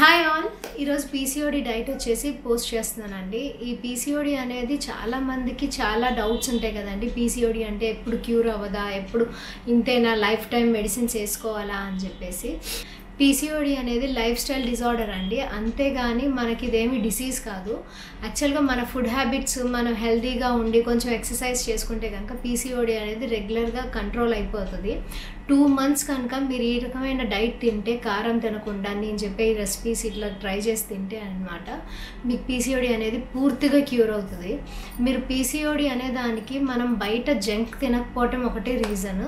Hi all, ఈరోజు PCOD diet వచ్చేసి post చేస్తున్నానండి. ఈ పీసీఓడి అనేది చాలా మందికి చాలా డౌట్స్ ఉంటాయి కదండి. పీసీఓడి అంటే ఎప్పుడు క్యూర్ అవ్వదా, ఎప్పుడు ఇంతేనా, లైఫ్ టైం మెడిసిన్స్ వేసుకోవాలా అని చెప్పేసి. పీసీఓడి అనేది లైఫ్ స్టైల్ డిజార్డర్ అండి, అంతేగాని మనకి ఇదేమి డిసీజ్ కాదు. యాక్చువల్గా మన ఫుడ్ హ్యాబిట్స్ మనం హెల్తీగా ఉండి కొంచెం ఎక్సర్సైజ్ చేసుకుంటే కనుక పీసీఓడి అనేది రెగ్యులర్గా కంట్రోల్ అయిపోతుంది. 2 months కనుక మీరు ఈ రకమైన డైట్ తింటే, కారం తినకుండా నేను చెప్పే ఈ రెసిపీస్ ఇట్లా ట్రై చేసి తింటే అనమాట మీకు పీసీఓడి అనేది పూర్తిగా క్యూర్ అవుతుంది. మీరు పీసీఓడి అనే దానికి మనం బయట జంక్ తినకపోవటం ఒకటి రీజన్,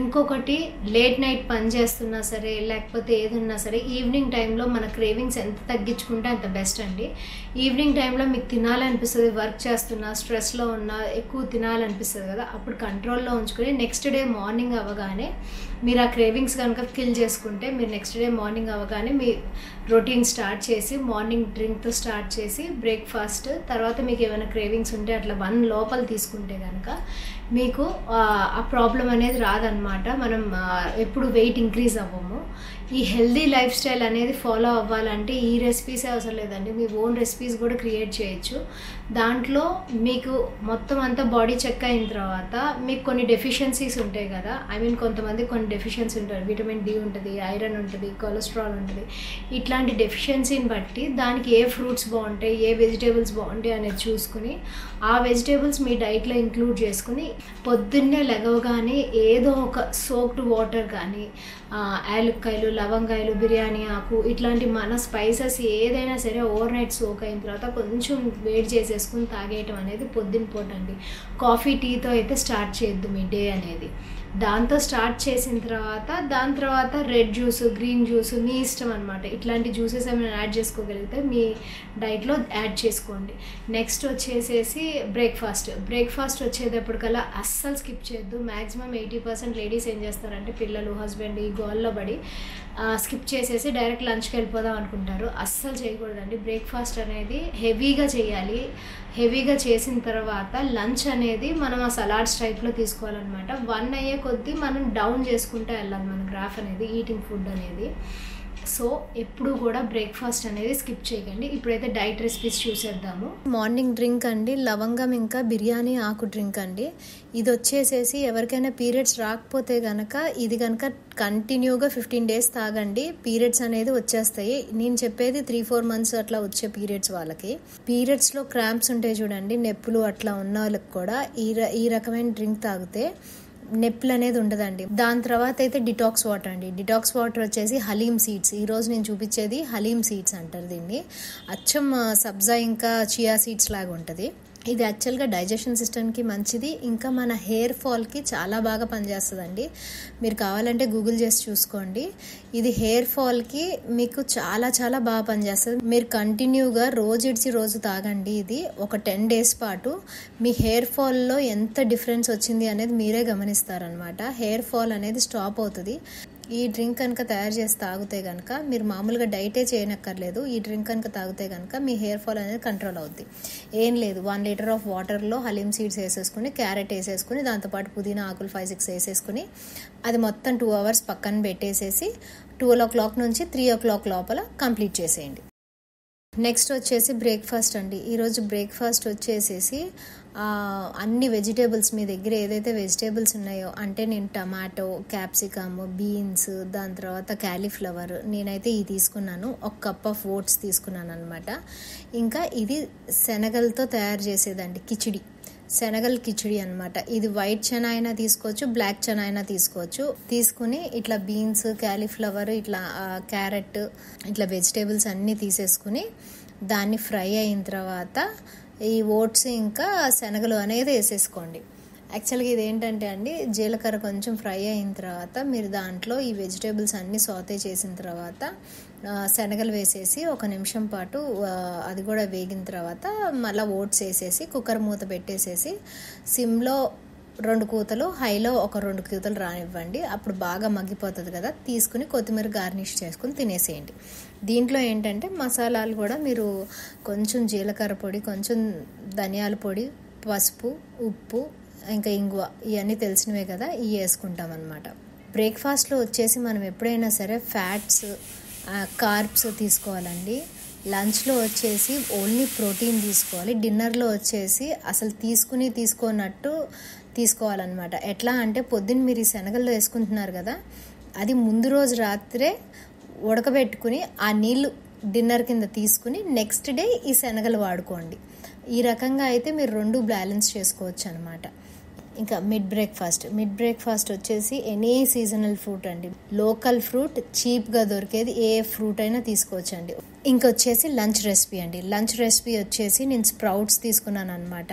ఇంకొకటి లేట్ నైట్ పని చేస్తున్నా సరే లేకపోతే ఏదున్నా సరే ఈవినింగ్ టైంలో మన క్రేవింగ్స్ ఎంత తగ్గించుకుంటే అంత బెస్ట్ అండి. ఈవినింగ్ టైంలో మీకు తినాలనిపిస్తుంది, వర్క్ చేస్తున్నా స్ట్రెస్లో ఉన్నా ఎక్కువ తినాలనిపిస్తుంది కదా, అప్పుడు కంట్రోల్లో ఉంచుకొని నెక్స్ట్ డే మార్నింగ్ అవ్వగానే మీరు ఆ క్రేవింగ్స్ కనుక కిల్ చేసుకుంటే, మీరు నెక్స్ట్ డే మార్నింగ్ అవ్వగానే మీ రొటీన్ స్టార్ట్ చేసి మార్నింగ్ డ్రింక్తో స్టార్ట్ చేసి బ్రేక్ఫాస్ట్ తర్వాత మీకు ఏమైనా క్రేవింగ్స్ ఉంటే అట్లా 1 లోపల తీసుకుంటే కనుక మీకు ఆ ప్రాబ్లం అనేది రాదనమాట. మనం ఎప్పుడు వెయిట్ ఇంక్రీజ్ అవ్వము. ఈ హెల్దీ లైఫ్ స్టైల్ అనేది ఫాలో అవ్వాలంటే ఈ రెసిపీసే అవసరం లేదండి, మీ ఓన్ రెసిపీస్ కూడా క్రియేట్ చేయొచ్చు. దాంట్లో మీకు మొత్తం అంతా బాడీ చెక్ అయిన తర్వాత మీకు కొన్ని డెఫిషియన్సీస్ ఉంటాయి కదా, కొంతమంది కొన్ని డెఫిషియన్సీ ఉంటారు. విటమిన్ డి ఉంటుంది, ఐరన్ ఉంటుంది, కొలెస్ట్రాల్ ఉంటుంది. ఇట్లాంటి డెఫిషియన్సీని బట్టి దానికి ఏ ఫ్రూట్స్ బాగుంటాయి, ఏ వెజిటేబుల్స్ బాగుంటాయి అనేది చూసుకుని ఆ వెజిటేబుల్స్ మీ డైట్లో ఇంక్లూడ్ చేసుకుని పొద్దున్నే లెగవగానే ఏదో ఒక సోక్డ్ వాటర్ కానీ, యాలక్కాయలు, లవంగాయలు, బిర్యానీ ఆకు ఇట్లాంటి మన స్పైసెస్ ఏదైనా సరే ఓవర్ నైట్ సోక్ అయిన తర్వాత కొంచెం వేడి చేసేసుకుని తాగేయటం అనేది పొద్దున పూట అండి. కాఫీ టీతో అయితే స్టార్ట్ చేయొద్దు మీ డే అనేది. దాంతో స్టార్ట్ చేసిన తర్వాత దాని తర్వాత రెడ్ జ్యూస్, గ్రీన్ జ్యూస్ మీ ఇష్టం అనమాట. ఇట్లాంటి జ్యూసెస్ ఏమైనా యాడ్ చేసుకోగలిగితే మీ డైట్లో యాడ్ చేసుకోండి. నెక్స్ట్ వచ్చేసేసి బ్రేక్ఫాస్ట్ వచ్చేటప్పటికల్లా అస్సలు స్కిప్ చేయొద్దు. మ్యాక్సిమం 80% లేడీస్ ఏం చేస్తారంటే పిల్లలు, హస్బెండ్ ఈ గోల్లో పడి స్కిప్ చేసేసి డైరెక్ట్ లంచ్కి వెళ్ళిపోదాం అనుకుంటారు. అస్సలు చేయకూడదండి. బ్రేక్ఫాస్ట్ అనేది హెవీగా చేయాలి. హెవీగా చేసిన తర్వాత లంచ్ అనేది మనం ఆ సలాడ్స్ టైప్లో తీసుకోవాలన్నమాట. 1 అయ్యే కొద్దీ మనం డౌన్ చేసుకుంటూ వెళ్ళాలి మన గ్రాఫ్ అనేది, ఈటింగ్ ఫుడ్ అనేది. సో ఎప్పుడు కూడా బ్రేక్ఫాస్ట్ అనేది స్కిప్ చేయకండి. ఇప్పుడైతే డైట్ రెసిపీస్ చూసేద్దాము. మార్నింగ్ డ్రింక్ అండి, లవంగం ఇంకా బిర్యానీ ఆకు డ్రింక్ అండి. ఇది వచ్చేసేసి ఎవరికైనా పీరియడ్స్ రాకపోతే కనుక ఇది కనుక కంటిన్యూగా 15 days తాగండి, పీరియడ్స్ అనేది వచ్చేస్తాయి. నేను చెప్పేది 3-4 months అట్లా వచ్చే పీరియడ్స్ వాళ్ళకి. పీరియడ్స్లో క్రాంప్స్ ఉంటాయి చూడండి, నొప్పులు అట్లా ఉన్న వాళ్ళకి కూడా ఈ రకమైన డ్రింక్ తాగితే నొప్పులు అనేది ఉండదండి. దాని తర్వాత అయితే డిటాక్స్ వాటర్ అండి. డిటాక్స్ వాటర్ వచ్చేసి హలీమ్ సీడ్స్. ఈరోజు నేను చూపించేది హలీమ్ సీడ్స్ అంటారు దీన్ని. అచ్చం సబ్జా ఇంకా చియా సీడ్స్ లాగా ఉంటుంది. ఇది యాక్చువల్గా డైజెషన్ సిస్టమ్కి మంచిది, ఇంకా మన హెయిర్ ఫాల్కి చాలా బాగా పనిచేస్తుందండి. మీరు కావాలంటే గూగుల్ చేసి చూసుకోండి. ఇది హెయిర్ ఫాల్కి మీకు చాలా చాలా బాగా పనిచేస్తుంది. మీరు కంటిన్యూగా రోజు ఇడిచి రోజు తాగండి. ఇది ఒక 10 days పాటు మీ హెయిర్ ఫాల్లో ఎంత డిఫరెన్స్ వచ్చింది అనేది మీరే గమనిస్తారనమాట. హెయిర్ ఫాల్ అనేది స్టాప్ అవుతుంది. ఈ డ్రింక్ కనుక తయారు చేసి తాగితే కనుక మీరు మామూలుగా డైటే చేయనక్కర్లేదు. ఈ డ్రింక్ కనుక తాగితే కనుక మీ హెయిర్ ఫాల్ అనేది కంట్రోల్ అవుద్ది. ఏం లేదు, 1 liter ఆఫ్ వాటర్లో హలీమ్ సీడ్స్ వేసేసుకుని, క్యారెట్ వేసేసుకుని, దాంతోపాటు పుదీనా ఆకులు 5-6 వేసేసుకుని అది మొత్తం 2 hours పక్కన పెట్టేసేసి 12 o'clock నుంచి 3 o'clock లోపల కంప్లీట్ చేసేయండి. నెక్స్ట్ వచ్చేసి బ్రేక్ఫాస్ట్ అండి. ఈరోజు బ్రేక్ఫాస్ట్ వచ్చేసేసి అన్ని వెజిటేబుల్స్ మీ దగ్గర ఏదైతే వెజిటేబుల్స్ ఉన్నాయో, అంటే నేను టమాటో, క్యాప్సికమ్, బీన్స్, దాని తర్వాత క్యాలీఫ్లవర్, నేనైతే ఇది తీసుకున్నాను. 1 cup ఆఫ్ ఓట్స్ తీసుకున్నాను అనమాట. ఇంకా ఇది శనగలతో తయారు చేసేదండి కిచిడి, శనగల కిచిడి అనమాట. ఇది వైట్ చనా అయినా తీసుకోవచ్చు, బ్లాక్ చనా అయినా తీసుకోవచ్చు. తీసుకుని ఇట్లా బీన్స్, క్యాలీఫ్లవర్, ఇట్లా క్యారెట్, ఇట్లా వెజిటేబుల్స్ అన్నీ తీసేసుకుని దాన్ని ఫ్రై అయిన తర్వాత ఈ ఓట్స్ ఇంకా శనగలు అనేది వేసేసుకోండి. యాక్చువల్గా ఇది ఏంటంటే అండి, జీలకర్ర కొంచెం ఫ్రై అయిన తర్వాత మీరు దాంట్లో ఈ వెజిటేబుల్స్ అన్నీ సాతే చేసిన తర్వాత శనగలు వేసేసి 1 నిమిషం పాటు అది కూడా వేగిన తర్వాత మళ్ళీ ఓట్స్ వేసేసి కుక్కర్ మూత పెట్టేసేసి సిమ్లో 2 కూతలు, హైలో ఒక 2 కూతలు రానివ్వండి. అప్పుడు బాగా మగ్గిపోతుంది కదా, తీసుకుని కొత్తిమీర గార్నిష్ చేసుకుని తినేసేయండి. దీంట్లో ఏంటంటే మసాలాలు కూడా మీరు కొంచెం జీలకర్ర పొడి, కొంచెం ధనియాల పొడి, పసుపు, ఉప్పు, ఇంకా ఇంగువ, ఇవన్నీ తెలిసినవే కదా, ఇవి వేసుకుంటాం అన్నమాట. బ్రేక్ఫాస్ట్లో వచ్చేసి మనం ఎప్పుడైనా సరే ఫ్యాట్స్ కార్బ్స్ తీసుకోవాలండి. లంచ్లో వచ్చేసి ఓన్లీ ప్రోటీన్ తీసుకోవాలి. డిన్నర్లో వచ్చేసి అసలు తీసుకోనట్టు తీసుకోవాలన్నమాట. ఎట్లా అంటే పొద్దున్న మీరు ఈ శనగల్లో వేసుకుంటున్నారు కదా, అది ముందు రోజు రాత్రే ఉడకబెట్టుకుని ఆ నీళ్ళు డిన్నర్ కింద తీసుకుని నెక్స్ట్ డే ఈ శనగలు వాడుకోండి. ఈ రకంగా అయితే మీరు రెండు బ్యాలెన్స్ చేసుకోవచ్చు అనమాట. ఇంకా మిడ్ బ్రేక్ఫాస్ట్ వచ్చేసి ఎనీ సీజనల్ ఫ్రూట్ అండి. లోకల్ ఫ్రూట్ చీప్గా దొరికేది ఏ ఫ్రూట్ అయినా తీసుకోవచ్చు అండి. ఇంకొచ్చేసి లంచ్ రెసిపీ వచ్చేసి నేను స్ప్రౌట్స్ తీసుకున్నాను అనమాట.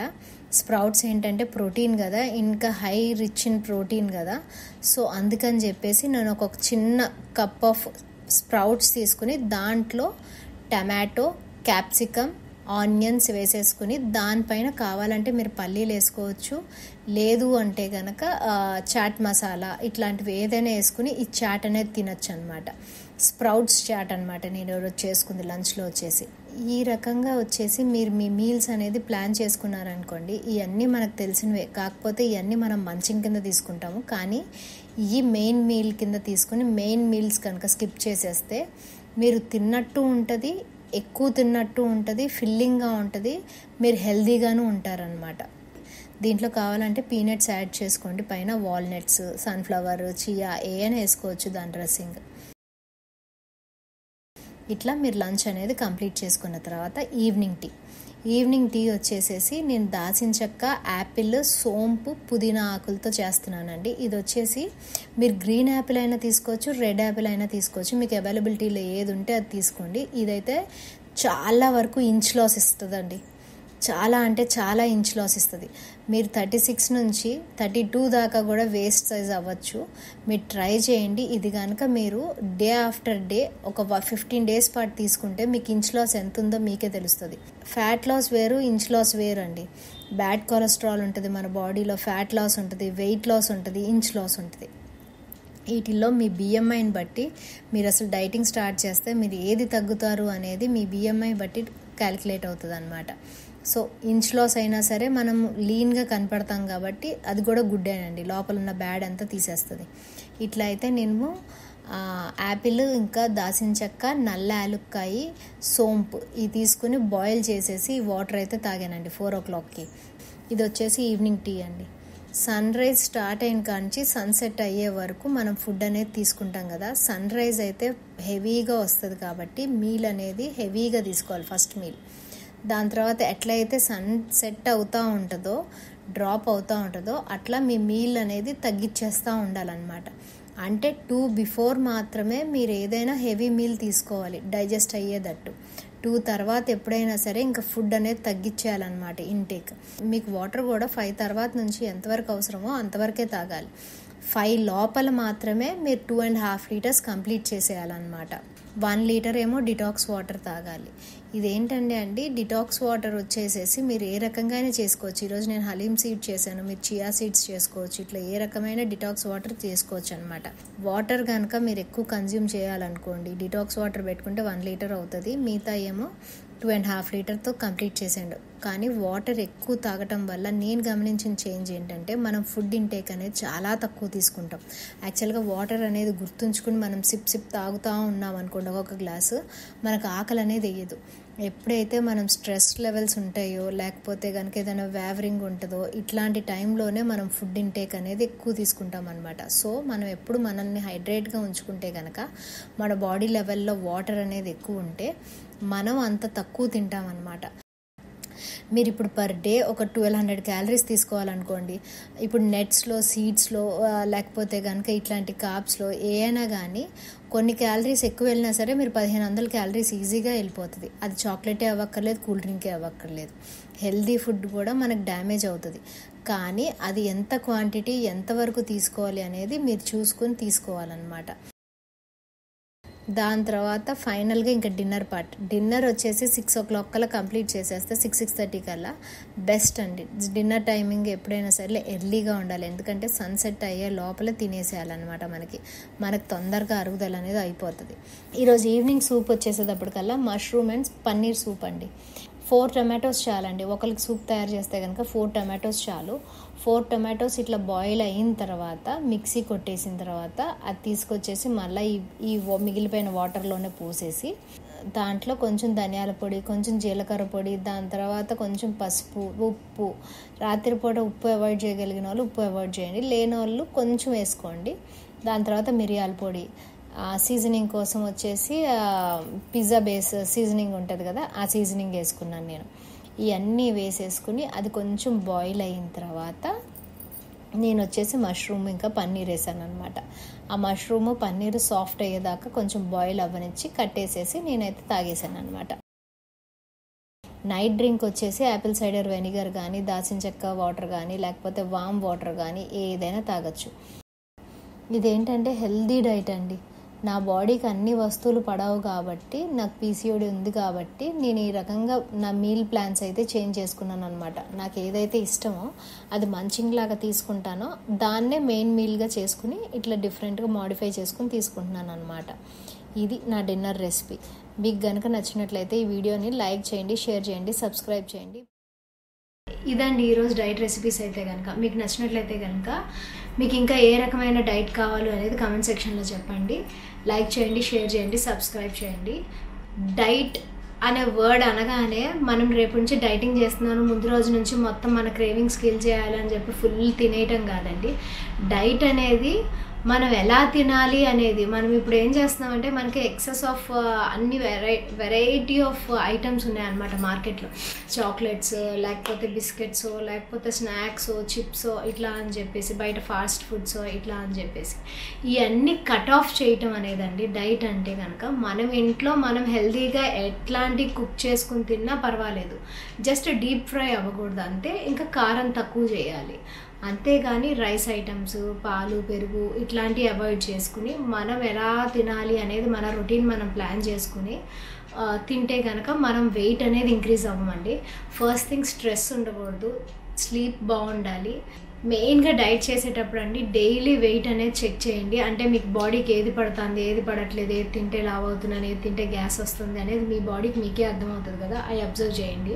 స్ప్రౌట్స్ ఏంటంటే ప్రోటీన్ కదా, ఇంకా హై రిచ్ ఇన్ ప్రోటీన్ కదా, సో అందుకని చెప్పేసి నేను ఒక చిన్న కప్ ఆఫ్ స్ప్రౌట్స్ తీసుకుని దాంట్లో టమాటో, క్యాప్సికమ్, ఆనియన్స్ వేసేసుకుని దానిపైన కావాలంటే మీరు పల్లీలు వేసుకోవచ్చు, లేదు అంటే కనుక చాట్ మసాలా ఇట్లాంటివి ఏదైనా వేసుకుని ఈ చాట్ అనేది తినొచ్చు అనమాట. స్ప్రౌట్స్ చాట్ అనమాట నేను చేసుకుంది లంచ్లో వచ్చేసి. ఈ రకంగా వచ్చేసి మీరు మీ మీల్స్ అనేది ప్లాన్ చేసుకున్నారనుకోండి, ఇవన్నీ మనకు తెలిసినవే, కాకపోతే ఇవన్నీ మనం మంచింగ్ కింద తీసుకుంటాము. కానీ ఈ మెయిన్ మీల్ కింద తీసుకుని మెయిన్ మీల్స్ కనుక స్కిప్ చేసేస్తే మీరు తిన్నట్టు ఉంటుంది, ఎక్కువ తిన్నట్టు ఉంటుంది, ఫిల్లింగ్గా ఉంటుంది, మీరు హెల్దీగాను ఉంటారనమాట. దీంట్లో కావాలంటే పీనట్స్ యాడ్ చేసుకోండి, పైన వాల్నట్స్, సన్ఫ్లవర్, చియా ఏమైనా వేసుకోవచ్చు దాని డ్రెస్సింగ్. ఇట్లా మీరు లంచ్ అనేది కంప్లీట్ చేసుకున్న తర్వాత ఈవినింగ్ టీ వచ్చేసేసి నేను దాల్చిన చెక్క, యాపిల్, సోంపు, పుదీనా ఆకులతో చేస్తున్నానండి. ఇది వచ్చేసి మీరు గ్రీన్ యాపిల్ అయినా తీసుకోవచ్చు, రెడ్ యాపిల్ అయినా తీసుకోవచ్చు, మీకు అవైలబిలిటీలో ఏది ఉంటే అది తీసుకోండి. ఇదైతే చాలా వరకు ఇంచ్ లాస్ ఇస్తుందండి, చాలా అంటే చాలా ఇంచ్ లాస్ ఇస్తుంది. మీరు 36 నుంచి 32 దాకా కూడా వేస్ట్ సైజ్ అవ్వచ్చు. మీరు ట్రై చేయండి. ఇది కనుక మీరు డే ఆఫ్టర్ డే ఒక 15 days పాటు తీసుకుంటే మీకు ఇంచ్ లాస్ ఎంత ఉందో మీకే తెలుస్తుంది. ఫ్యాట్ లాస్ వేరు, ఇంచ్ లాస్ వేరు అండి. బ్యాడ్ కొలెస్ట్రాల్ ఉంటుంది మన బాడీలో, ఫ్యాట్ లాస్ ఉంటుంది, వెయిట్ లాస్ ఉంటుంది, ఇంచ్ లాస్ ఉంటుంది. వీటిల్లో మీ బిఎంఐని బట్టి మీరు అసలు డైటింగ్ స్టార్ట్ చేస్తే మీరు ఏది తగ్గుతారు అనేది మీ బిఎంఐ బట్టి క్యాలిక్యులేట్ అవుతుంది అనమాట. సో ఇంచ్ లాస్ అయినా సరే మనం లీన్గా కనపడతాం కాబట్టి అది కూడా గుడ్డేనండి, లోపల ఉన్న బ్యాడ్ అంతా తీసేస్తుంది. ఇట్లా అయితే నేను యాపిల్, ఇంకా దాల్చిన చెక్క, నల్ల యాలుక్కాయి, సోంపు ఇది తీసుకుని బాయిల్ చేసేసి వాటర్ అయితే తాగానండి 4 o'clockకి. ఇది వచ్చేసి ఈవినింగ్ టీ అండి. సన్ రైజ్ స్టార్ట్ అయిన కాంచి సన్సెట్ అయ్యే వరకు మనం ఫుడ్ అనేది తీసుకుంటాం కదా. సన్ రైజ్ అయితే హెవీగా వస్తుంది కాబట్టి మీల్ అనేది హెవీగా తీసుకోవాలి ఫస్ట్ మీల్. దాని తర్వాత ఎట్లయితే సన్ సెట్ అవుతూ ఉంటుందో, డ్రాప్ అవుతూ ఉంటుందో అట్లా మీ మీల్ అనేది తగ్గించేస్తూ ఉండాలన్నమాట. అంటే 2 before మాత్రమే మీరు ఏదైనా హెవీ మీల్ తీసుకోవాలి డైజెస్ట్ అయ్యేటట్టు. 2 తర్వాత ఎప్పుడైనా సరే ఇంకా ఫుడ్ అనేది తగ్గించేయాలన్నమాట ఇంటేక్. మీకు వాటర్ కూడా 5 తర్వాత నుంచి ఎంతవరకు అవసరమో అంతవరకే తాగాలి. 5 లోపల మాత్రమే మీరు 2.5 liters కంప్లీట్ చేసేయాలన్నమాట. 1 liter ఏమో డిటాక్స్ వాటర్ తాగాలి. ఇదేంటండి అండి, డిటాక్స్ వాటర్ వచ్చేసేసి మీరు ఏ రకంగా చేసుకోవచ్చు. ఈరోజు నేను హలీమ్ సీడ్ చేశాను, మీరు చియా సీడ్స్ చేసుకోవచ్చు. ఇట్లా ఏ రకమైన డిటాక్స్ వాటర్ చేసుకోవచ్చు అనమాట. వాటర్ కనుక మీరు ఎక్కువ కన్జ్యూమ్ చేయాలనుకోండి, డిటాక్స్ వాటర్ పెట్టుకుంటే 1 liter అవుతుంది, మిగతా ఏమో 2.5 literతో కంప్లీట్ చేసేయండి. కానీ వాటర్ ఎక్కువ తాగటం వల్ల నేను గమనించిన చేంజ్ ఏంటంటే మనం ఫుడ్ ఇంటేక్ అనేది చాలా తక్కువ తీసుకుంటాం. యాక్చువల్గా వాటర్ అనేది గుర్తుంచుకుని మనం సిప్ తాగుతూ ఉన్నాం అనుకోండి ఒక గ్లాసు, మనకు ఆకలి అనేది వేయదు. ఎప్పుడైతే మనం స్ట్రెస్ లెవెల్స్ ఉంటాయో, లేకపోతే కనుక ఏదైనా వ్యావరింగ్ ఉంటుందో, ఇట్లాంటి టైంలోనే మనం ఫుడ్ ఇంటేక్ అనేది ఎక్కువ తీసుకుంటాం అనమాట. సో మనం ఎప్పుడు మనల్ని హైడ్రేట్గా ఉంచుకుంటే కనుక మన బాడీ లెవెల్లో వాటర్ అనేది ఎక్కువ ఉంటే మనం అంత తక్కువ తింటాం అనమాట. మీరు ఇప్పుడు పర్ డే ఒక 1200 calories తీసుకోవాలనుకోండి, ఇప్పుడు నెట్స్లో, సీడ్స్లో, లేకపోతే కనుక ఇట్లాంటి కార్బ్స్లో ఏ అయినా కానీ కొన్ని క్యాలరీస్ ఎక్కువ వెళ్ళినా సరే మీరు 1500 calories ఈజీగా వెళ్ళిపోతుంది. అది చాక్లెటే అవ్వక్కర్లేదు, కూల్ డ్రింకే అవ్వక్కర్లేదు. హెల్దీ ఫుడ్ కూడా మనకు డ్యామేజ్ అవుతుంది. కానీ అది ఎంత క్వాంటిటీ, ఎంతవరకు తీసుకోవాలి అనేది మీరు చూసుకొని తీసుకోవాలన్నమాట. దాని తర్వాత ఫైనల్గా ఇంకా డిన్నర్ వచ్చేసి 6 o'clock కల్లా కంప్లీట్ చేసేస్తే 6:30 కల్లా బెస్ట్ అండి. డిన్నర్ టైమింగ్ ఎప్పుడైనా సరే ఎర్లీగా ఉండాలి, ఎందుకంటే సన్సెట్ అయ్యే లోపల తినేసేయాలన్నమాట. మనకు తొందరగా అరుగుదల అనేది అయిపోతుంది. ఈరోజు ఈవినింగ్ సూప్ వచ్చేసేటప్పటికల్లా మష్రూమ్ అండ్ పన్నీర్ సూప్ అండి. 4 టొమాటోస్ చాలండి. ఒకరికి సూప్ తయారు చేస్తే కనుక 4 టొమాటోస్ చాలు. 4 టొమాటోస్ ఇట్లా బాయిల్ అయిన తర్వాత మిక్సీ కొట్టేసిన తర్వాత అది తీసుకొచ్చేసి మళ్ళీ ఈ మిగిలిపోయిన వాటర్లోనే పోసేసి దాంట్లో కొంచెం ధనియాల పొడి, కొంచెం జీలకర్ర పొడి, దాని తర్వాత కొంచెం పసుపు, ఉప్పు. రాత్రిపూట ఉప్పు అవాయిడ్ చేయగలిగిన వాళ్ళు ఉప్పు అవాయిడ్ చేయండి, లేని వాళ్ళు కొంచెం వేసుకోండి. దాని తర్వాత మిరియాల పొడి, సీజనింగ్ కోసం వచ్చేసి పిజ్జా బేస్ సీజనింగ్ ఉంటుంది కదా, ఆ సీజనింగ్ వేసుకున్నాను నేను. ఇవన్నీ వేసేసుకుని అది కొంచెం బాయిల్ అయిన తర్వాత నేను వచ్చేసి మష్రూమ్ ఇంకా పన్నీర్ వేసాను అనమాట. ఆ మష్రూమ్ పన్నీర్ సాఫ్ట్ అయ్యేదాకా కొంచెం బాయిల్ అవ్వనిచ్చి కట్టేసేసి నేనైతే తాగేసాను అనమాట. నైట్ డ్రింక్ వచ్చేసి యాపిల్ సైడర్ వెనిగర్ కానీ, దాల్చిన చెక్క వాటర్ కానీ, లేకపోతే వామ్ వాటర్ కానీ ఏదైనా తాగొచ్చు. ఇదేంటంటే హెల్దీ డైట్ అండి. నా బాడీకి అన్ని వస్తువులు పడవు కాబట్టి, నాకు పీసీఓడి ఉంది కాబట్టి నేను ఈ రకంగా నా మీల్ ప్లాన్స్ అయితే చేంజ్ చేసుకున్నాను అనమాట. నాకు ఏదైతే ఇష్టమో అది మంచింగ్ లాగా తీసుకుంటానో దాన్నే మెయిన్ మీల్గా చేసుకుని ఇట్లా డిఫరెంట్గా మాడిఫై చేసుకుని తీసుకుంటున్నాను అనమాట. ఇది నా డిన్నర్ రెసిపీ. మీకు కనుక నచ్చినట్లయితే ఈ వీడియోని లైక్ చేయండి, షేర్ చేయండి, సబ్స్క్రైబ్ చేయండి. ఇదండి ఈరోజు డైట్ రెసిపీస్. అయితే కనుక మీకు నచ్చినట్లయితే కనుక మీకు ఇంకా ఏ రకమైన డైట్ కావాలో అనేది కామెంట్ సెక్షన్లో చెప్పండి. లైక్ చేయండి, షేర్ చేయండి, సబ్స్క్రైబ్ చేయండి. డైట్ అనే వర్డ్ అనగానే మనం రేపు నుంచి డైటింగ్ చేస్తున్నాను, ముందు రోజు నుంచి మొత్తం మన క్రేవింగ్స్ కిల్ చేయాలని చెప్పి ఫుల్ తినేయటం కాదండి. డైట్ అనేది మనం ఎలా తినాలి అనేది. మనం ఇప్పుడు ఏం చేస్తున్నామంటే మనకి ఎక్సెస్ ఆఫ్ అన్ని వెరైటీ ఆఫ్ ఐటమ్స్ ఉన్నాయన్నమాట మార్కెట్లో. చాక్లెట్స్, లేకపోతే బిస్కెట్స్, లేకపోతే స్నాక్స్, చిప్స్ ఇట్లా అని చెప్పేసి, బయట ఫాస్ట్ ఫుడ్స్ ఇట్లా అని చెప్పేసి ఇవన్నీ కట్ ఆఫ్ చేయటం అనేదండి డైట్ అంటే కనుక. మనం ఇంట్లో మనం హెల్తీగా ఎట్లాంటి కుక్ చేసుకుని తిన్నా పర్వాలేదు, జస్ట్ డీప్ ఫ్రై అవ్వకూడదు అంతే. ఇంకా కారం తక్కువ చేయాలి అంతేగాని రైస్ ఐటమ్స్, పాలు, పెరుగు ఇట్లాంటివి అవాయిడ్ చేసుకుని మనం ఎలా తినాలి అనేది మన రొటీన్ మనం ప్లాన్ చేసుకుని తింటే కనుక మనం వెయిట్ అనేది ఇంక్రీజ్ అవ్వమండి. ఫస్ట్ థింగ్ స్ట్రెస్ ఉండకూడదు, స్లీప్ బాగుండాలి. మెయిన్గా డైట్ చేసేటప్పుడు అండి డైలీ వెయిట్ అనేది చెక్ చేయండి. అంటే మీకు బాడీకి ఏది పడుతుంది, ఏది పడట్లేదు, ఏది తింటే లావ్ అవుతున్నాను, ఏది తింటే గ్యాస్ వస్తుంది అనేది మీ బాడీకి మీకే అర్థమవుతుంది కదా, అవి అబ్జర్వ్ చేయండి.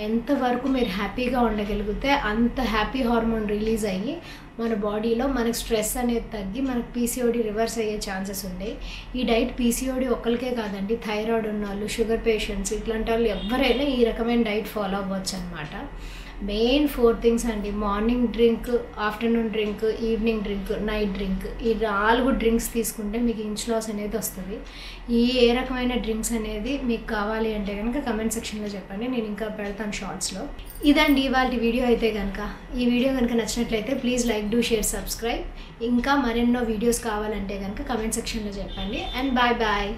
ఎంతవరకు మీరు హ్యాపీగా ఉండగలిగితే అంత హ్యాపీ హార్మోన్ రిలీజ్ అయ్యి మన బాడీలో మనకు స్ట్రెస్ అనేది తగ్గి మనకు పీసీఓడి రివర్స్ అయ్యే ఛాన్సెస్ ఉన్నాయి. ఈ డైట్ పీసీఓడి ఒక్కరికే కాదండి, థైరాయిడ్ ఉన్న వాళ్ళు, షుగర్ పేషెంట్స్ ఇట్లాంటి వాళ్ళు ఎవరైనా ఈ రకమైన డైట్ ఫాలో అవ్వచ్చు అనమాట. మెయిన్ 4 థింగ్స్ అండి: morning drink, afternoon drink, evening drink, night drink. ఈ 4 డ్రింక్స్ తీసుకుంటే మీకు ఇంచ్ లాస్ అనేది వస్తుంది. ఏ రకమైన డ్రింక్స్ అనేది మీకు కావాలి అంటే కనుక కమెంట్ సెక్షన్లో చెప్పండి, నేను ఇంకా పెడతాను షార్ట్స్లో. ఇదండి ఇవాళ వీడియో. అయితే కనుక ఈ వీడియో కనుక నచ్చినట్లయితే please like, do, share, subscribe. ఇంకా మరెన్నో వీడియోస్ కావాలంటే కనుక కమెంట్ సెక్షన్లో చెప్పండి. And bye bye.